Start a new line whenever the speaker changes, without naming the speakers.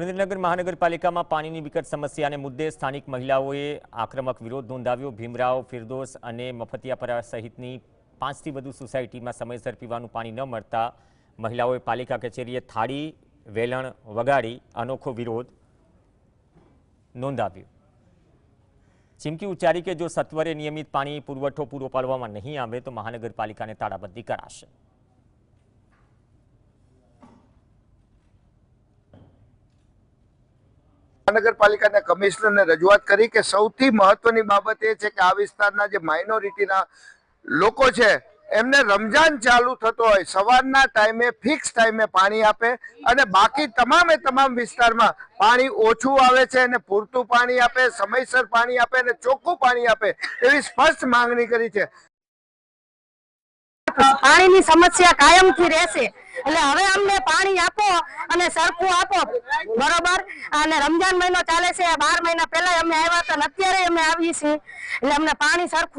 સુરેન્દ્રનગર મહાનગરપાલિકામાં પાણીની વિકટ સમસ્યાને મુદ્દે સ્થાનિક મહિલાઓએ આક્રમક વિરોધ નોંધાવ્યો। ભીમરાવ, ફિરદોસ અને મફતિયાપરા સહિતની 5 થી વધુ સોસાયટીમાં સમયસર પીવાનું પાણી ન મળતા મહિલાઓએ પાલિકા કચેરીએ થાળી વેલણ વગાડી અનોખો વિરોધ નોંધાવ્યો। ચીમકી ઉચ્ચારી કે જો સત્વરે નિયમિત પાણી પુરવઠો પૂરો પાડવામાં નહીં આવે તો મહાનગરપાલિકાને તાળાબંધી કરાશે।
મહાનગરપાલિકાના કમિશનરને રજૂઆત કરી કે સૌથી મહત્વની બાબત એ છે કે આ વિસ્તારના જે માઇનોરિટીના લોકો છે એમને રમજાન ચાલુ થતો હોય સવારના ટાઈમે ફિક્સ ટાઈમે પાણી આપે અને બાકી તમામ વિસ્તારમાં પાણી ઓછું આવે છે અને પૂરતું પાણી આપે, સમયસર પાણી આપે અને ચોખ્ખું પાણી આપે એવી સ્પષ્ટ માંગણી કરી છે।
પાણીની સમસ્યા કાયમથી રહેશે એટલે હવે અમને પાણી આપો અને સરખું આપો, બરોબર। અને રમજાન મહિનો ચાલે છે, 12 મહિના પહેલા અમે આવ્યા હતા, અત્યારે અમે આવીએ છીએ એટલે અમને પાણી સરખું